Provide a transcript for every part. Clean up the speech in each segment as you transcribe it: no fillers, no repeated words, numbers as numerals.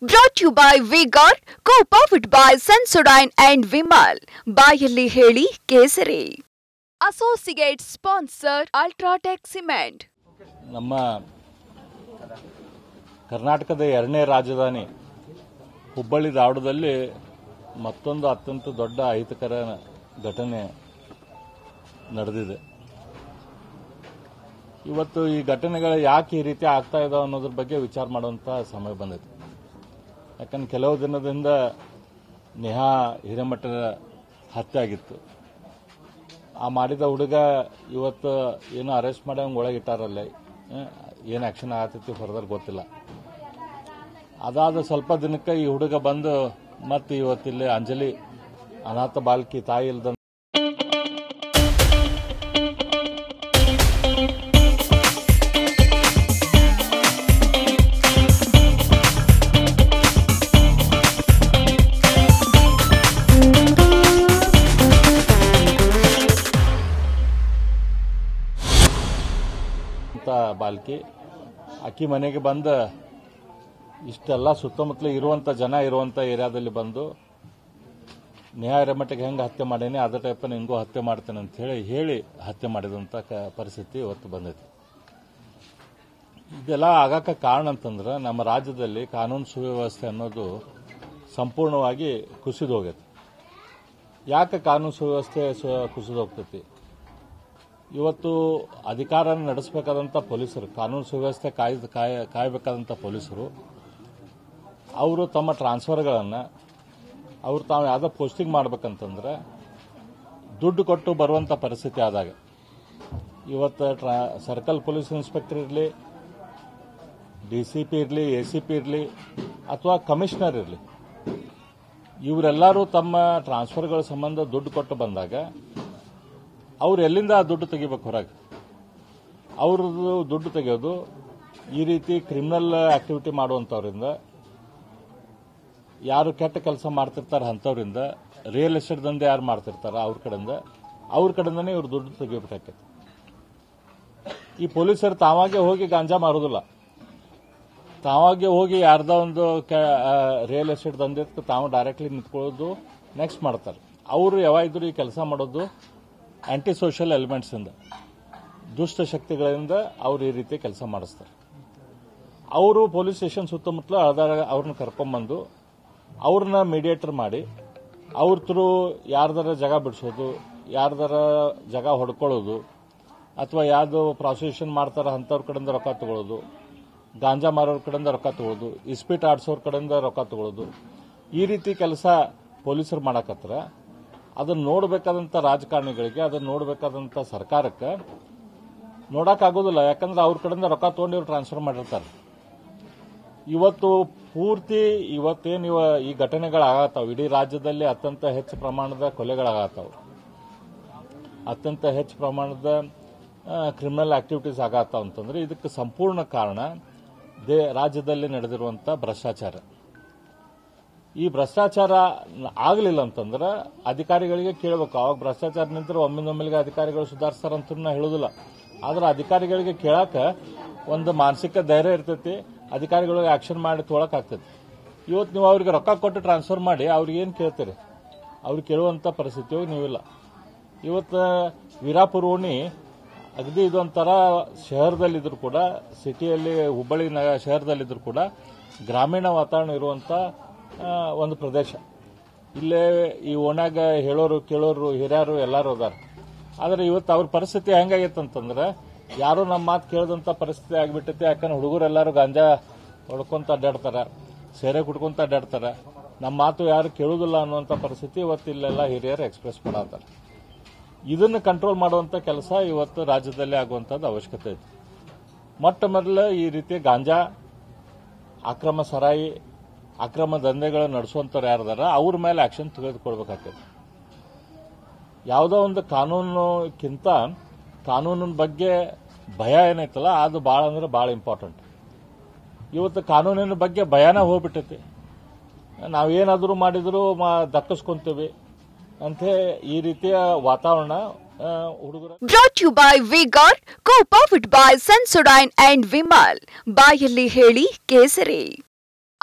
Brought to you by Vigor, co-powered by Sensodyne and Vimal. ಬಾಯಲ್ಲಿ ಹೇಳಿ ಕೇಸರಿ. Associate sponsor Ultratech Cement. ನಮ್ಮ ಕರ್ನಾಟಕದ ಎರಡನೇ ರಾಜಧಾನಿ ಹುಬ್ಬಳ್ಳಿ ಧಾರವಾಡದಲ್ಲಿ ಮತ್ತೊಂದು ಅತ್ಯಂತ ದೊಡ್ಡ ಅಹಿತಕರ ಘಟನೆ ನಡೆದಿದೆ. ಇವತ್ತು ಈ ಘಟನೆಗಳು ಯಾಕೆ ಈ ರೀತಿ ಆಗ್ತಾ ಇದಾವೆ ಅನ್ನೋದ್ರ ಬಗ್ಗೆ ವಿಚಾರ ಮಾಡುವಂತ ಸಮಯ ಬಂದಿದೆ. ಯಾಕಂದ್ರೆ ಕೆಲವು ದಿನದಿಂದ ನೇಹಾ ಹಿರೇಮಠದ ಹತ್ಯೆ ಆಗಿತ್ತು. ಆ ಮಾಡಿದ ಹುಡುಗ ಇವತ್ತು ಏನು ಅರೆಸ್ಟ್ ಮಾಡಿ ಅವ್ನು ಒಳಗಿಟ್ಟಾರಲ್ಲ, ಏನು ಆಕ್ಷನ್ ಆಗತೈತಿ ಫರ್ದರ್ ಗೊತ್ತಿಲ್ಲ. ಅದಾದ ಸ್ವಲ್ಪ ದಿನಕ್ಕೆ ಈ ಹುಡುಗ ಬಂದು ಮತ್ತೆ ಇವತ್ತಿಲ್ಲಿ ಅಂಜಲಿ ಅನಾಥ ಬಾಲಕಿ ತಾಯಿ ಇಲ್ದ ಬಾಲ್ಕಿ ಅಕ್ಕಿ ಮನೆಗೆ ಬಂದ ಇಷ್ಟೆಲ್ಲ ಸುತ್ತಮುತ್ತಲ ಇರುವಂತ ಜನ ಇರುವಂತ ಏರಿಯಾದಲ್ಲಿ ಬಂದು ನೇಹಾ ಹಿರೇಮಠಗೆ ಹೆಂಗೆ ಹತ್ಯೆ ಮಾಡೇನೆ ಅದೇ ಟೈಪ್ ನಿಂಗೂ ಹತ್ಯೆ ಮಾಡ್ತೇನೆ ಅಂತ ಹೇಳಿ ಹತ್ಯೆ ಮಾಡಿದಂತ ಪರಿಸ್ಥಿತಿ ಇವತ್ತು ಬಂದೈತಿ. ಇದೆಲ್ಲ ಆಗಾಕ ಕಾರಣ ಅಂತಂದ್ರೆ ನಮ್ಮ ರಾಜ್ಯದಲ್ಲಿ ಕಾನೂನು ಸುವ್ಯವಸ್ಥೆ ಅನ್ನೋದು ಸಂಪೂರ್ಣವಾಗಿ ಕುಸಿದು ಹೋಗೈತಿ. ಯಾಕೆ ಕಾನೂನು ಸುವ್ಯವಸ್ಥೆ ಕುಸಿದು ಹೋಗ್ತೈತಿ? ಇವತ್ತು ಅಧಿಕಾರ ನಡೆಸಬೇಕಾದಂಥ ಪೊಲೀಸರು, ಕಾನೂನು ಸುವ್ಯವಸ್ಥೆ ಕಾಯಬೇಕಾದಂಥ ಪೊಲೀಸರು ಅವರು ತಮ್ಮ ಟ್ರಾನ್ಸ್ಫರ್ಗಳನ್ನು ಅವರು ತಾವು ಯಾವುದೋ ಪೋಸ್ಟಿಂಗ್ ಮಾಡ್ಬೇಕಂತಂದ್ರೆ ದುಡ್ಡು ಕೊಟ್ಟು ಬರುವಂಥ ಪರಿಸ್ಥಿತಿ ಆದಾಗ ಇವತ್ತು ಸರ್ಕಲ್ ಪೊಲೀಸ್ ಇನ್ಸ್ಪೆಕ್ಟರ್ ಇರಲಿ, ಡಿಸಿಪಿ ಇರಲಿ, ಎಸಿಪಿ ಇರಲಿ ಅಥವಾ ಕಮಿಷನರ್ ಇರಲಿ, ಇವರೆಲ್ಲರೂ ತಮ್ಮ ಟ್ರಾನ್ಸ್ಫರ್ಗಳ ಸಂಬಂಧ ದುಡ್ಡು ಕೊಟ್ಟು ಬಂದಾಗ ಅವ್ರು ಎಲ್ಲಿಂದ ಆ ದುಡ್ಡು ತೆಗಿಬೇಕು ಹೊರಗೆ? ಅವ್ರದ್ದು ದುಡ್ಡು ತೆಗೆಯೋದು ಈ ರೀತಿ ಕ್ರಿಮಿನಲ್ ಆಕ್ಟಿವಿಟಿ ಮಾಡುವಂಥವ್ರಿಂದ, ಯಾರು ಕೆಟ್ಟ ಕೆಲಸ ಮಾಡ್ತಿರ್ತಾರೆ ಅಂಥವ್ರಿಂದ, ರಿಯಲ್ ಎಸ್ಟೇಟ್ ದಂಧೆ ಯಾರು ಮಾಡ್ತಿರ್ತಾರ ಅವ್ರ ಕಡೆಯಿಂದನೇ ಇವ್ರು ದುಡ್ಡು ತೆಗಿಬೇಕಾಗ್ತೈತಿ. ಈ ಪೊಲೀಸರು ತಾವಾಗೆ ಹೋಗಿ ಗಾಂಜಾ ಮಾರೋದಿಲ್ಲ, ತಾವಾಗೆ ಹೋಗಿ ಯಾರ್ದ ಒಂದು ರಿಯಲ್ ಎಸ್ಟೇಟ್ ದಂಧೆ ತಾವು ಡೈರೆಕ್ಟ್ಲಿ ನಿಂತ್ಕೊಳ್ಳೋದು ನೆಕ್ಸ್ಟ್ ಮಾಡ್ತಾರೆ. ಅವರು ಯಾವಾಗಿದ್ರು ಈ ಕೆಲಸ ಮಾಡೋದು ಆಂಟಿ ಸೋಷಿಯಲ್ ಎಲಿಮೆಂಟ್ಸ್ ಇಂದ, ದುಷ್ಟ ಶಕ್ತಿಗಳಿಂದ ಅವರು ಈ ರೀತಿ ಕೆಲಸ ಮಾಡಿಸ್ತಾರೆ. ಅವರು ಪೊಲೀಸ್ ಸ್ಟೇಷನ್ ಸುತ್ತಮುತ್ತಲ ಅವ್ರನ್ನ ಕರ್ಕೊಂಡ್ಬಂದು ಅವ್ರನ್ನ ಮೀಡಿಯೇಟರ್ ಮಾಡಿ ಅವ್ರ ಥ್ರೂ ಯಾರ್ದಾರ ಜಾಗ ಬಿಡಿಸೋದು, ಯಾರ್ದಾರ ಜಾಗ ಹೊಡ್ಕೊಳ್ಳೋದು, ಅಥವಾ ಯಾವ್ದು ಪ್ರಾಸಿಕ್ಯೂಷನ್ ಮಾಡ್ತಾರ ಅಂಥವ್ರ ಕಡೆಯಿಂದ ರೊಕ್ಕ ತಗೊಳ್ಳೋದು, ಗಾಂಜಾ ಮಾರೋರ ಕಡೆಯಿಂದ ರೊಕ್ಕ ತಗೊಳ್ಳೋದು, ಇಸ್ಪೀಟ್ ಆಡ್ಸೋರ ಕಡೆಯಿಂದ ರೊಕ್ಕ ತಗೊಳ್ಳೋದು, ಈ ರೀತಿ ಕೆಲಸ ಪೊಲೀಸರು ಮಾಡಕತ್ರ. ಅದನ್ನ ನೋಡಬೇಕಾದಂಥ ರಾಜಕಾರಣಿಗಳಿಗೆ, ಅದನ್ನ ನೋಡಬೇಕಾದಂಥ ಸರ್ಕಾರಕ್ಕೆ ನೋಡಕ್ಕಾಗೋದಿಲ್ಲ. ಯಾಕಂದ್ರೆ ಅವ್ರ ಕಡೆಯಿಂದ ರೊಕ್ಕ ತಗೊಂಡು ಇವ್ರು ಟ್ರಾನ್ಸ್ಫರ್ ಮಾಡಿರ್ತಾರೆ. ಇವತ್ತು ಪೂರ್ತಿ ಇವತ್ತೇನು ಈ ಘಟನೆಗಳಾಗತ್ತಾವ, ಇಡೀ ರಾಜ್ಯದಲ್ಲಿ ಅತ್ಯಂತ ಹೆಚ್ಚು ಪ್ರಮಾಣದ ಕೊಲೆಗಳಾಗತ್ತಾವ, ಅತ್ಯಂತ ಹೆಚ್ಚು ಪ್ರಮಾಣದ ಕ್ರಿಮಿನಲ್ ಆಕ್ಟಿವಿಟೀಸ್ ಆಗತ್ತಾವ ಅಂತಂದ್ರೆ ಇದಕ್ಕೆ ಸಂಪೂರ್ಣ ಕಾರಣ ರಾಜ್ಯದಲ್ಲಿ ನಡೆದಿರುವಂಥ ಭ್ರಷ್ಟಾಚಾರ. ಈ ಭ್ರಷ್ಟಾಚಾರ ಆಗಲಿಲ್ಲ ಅಂತಂದ್ರೆ ಅಧಿಕಾರಿಗಳಿಗೆ ಕೇಳಬೇಕು. ಅವಾಗ ಭ್ರಷ್ಟಾಚಾರ ನಿಂತರೆ ಒಮ್ಮಿಂದೊಮ್ಮೆಗೆ ಅಧಿಕಾರಿಗಳು ಸುಧಾರಿಸ್ತಾರಂತ ನಾ ಹೇಳೋದಿಲ್ಲ. ಆದ್ರೆ ಅಧಿಕಾರಿಗಳಿಗೆ ಕೇಳಾಕ ಒಂದು ಮಾನಸಿಕ ಧೈರ್ಯ ಇರ್ತೈತಿ, ಅಧಿಕಾರಿಗಳಿಗೆ ಆಕ್ಷನ್ ಮಾಡಿ ತೊಗೊಳಕಾಗ್ತೈತಿ. ಇವತ್ತು ನೀವು ಅವ್ರಿಗೆ ರೊಕ್ಕ ಕೊಟ್ಟು ಟ್ರಾನ್ಸ್ಫರ್ ಮಾಡಿ ಅವ್ರಿಗೆ ಏನು ಕೇಳ್ತೀರಿ? ಅವ್ರಿಗೆ ಕೇಳುವಂಥ ಪರಿಸ್ಥಿತಿಯೂ ನೀವಿಲ್ಲ. ಇವತ್ತು ವೀರಾಪುರ ಓಣಿ ಅಗದಿ ಇದೊಂಥರ ಶಹರದಲ್ಲಿದ್ರು ಕೂಡ, ಸಿಟಿಯಲ್ಲಿ ಹುಬ್ಬಳ್ಳಿ ಶಹರದಲ್ಲಿದ್ರು ಕೂಡ ಗ್ರಾಮೀಣ ವಾತಾವರಣ ಇರುವಂಥ ಒಂದು ಪ್ರದೇಶ. ಇಲ್ಲೇ ಈ ಓಣ್ಯಾಗ ಹೇಳೋರು ಕೇಳೋರು ಹಿರಿಯರು ಎಲ್ಲರೂ ಅದಾರ. ಆದರೆ ಇವತ್ತು ಅವ್ರ ಪರಿಸ್ಥಿತಿ ಹೆಂಗಾಗೈತಂತಂದ್ರೆ ಯಾರು ನಮ್ಮ ಮಾತು ಕೇಳದಂಥ ಪರಿಸ್ಥಿತಿ ಆಗಿಬಿಟ್ಟೈತೆ. ಯಾಕಂದ್ರೆ ಹುಡುಗರೆಲ್ಲರೂ ಗಾಂಜಾ ಹೊಡ್ಕೊಂತ ಅಡ್ಡಾಡ್ತಾರೆ, ಸೇರೆ ಕುಡ್ಕೊಂತ ಅಡ್ಡಾಡ್ತಾರೆ, ನಮ್ಮ ಮಾತು ಯಾರು ಕೇಳೋದಿಲ್ಲ ಅನ್ನುವಂಥ ಪರಿಸ್ಥಿತಿ ಇವತ್ತು ಇಲ್ಲೆಲ್ಲ ಹಿರಿಯರು ಎಕ್ಸ್ಪ್ರೆಸ್ ಮಾಡತ್ತಾರೆ. ಇದನ್ನು ಕಂಟ್ರೋಲ್ ಮಾಡುವಂಥ ಕೆಲಸ ಇವತ್ತು ರಾಜ್ಯದಲ್ಲಿ ಆಗುವಂಥದ್ದು ಅವಶ್ಯಕತೆ ಇದೆ. ಮೊಟ್ಟ ಮೊದಲು ಈ ರೀತಿ ಗಾಂಜಾ, ಅಕ್ರಮ ಸರಾಯಿ, ಅಕ್ರಮ ದಂಧೆಗಳು ನಡೆಸುವಂಥವ್ರು ಯಾರದಾರ ಅವ್ರ ಮೇಲೆ ಆಕ್ಷನ್ ತೆಗೆದುಕೊಳ್ಬೇಕಾಗ್ತದೆ. ಯಾವುದೋ ಒಂದು ಕಾನೂನುಕ್ಕಿಂತ ಕಾನೂನಿನ ಬಗ್ಗೆ ಭಯ ಏನೈತಲ್ಲ ಅದು ಭಾಳ ಅಂದ್ರೆ ಭಾಳ ಇಂಪಾರ್ಟೆಂಟ್. ಇವತ್ತು ಕಾನೂನಿನ ಬಗ್ಗೆ ಭಯನ ಹೋಗ್ಬಿಟ್ಟೈತಿ. ನಾವೇನಾದರೂ ಮಾಡಿದ್ರು ದಕ್ಕಿಸ್ಕೊಂತೀವಿ ಅಂತ ಈ ರೀತಿಯ ವಾತಾವರಣ ಹುಡುಗರು. Brought to you by Vigor, co-powered by Sensodyne and Vimal. ಬಾಯಲ್ಲಿ ಹೇಳಿ ಕೇಸರಿ.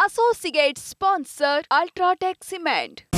Associate sponsor Ultratech Cement.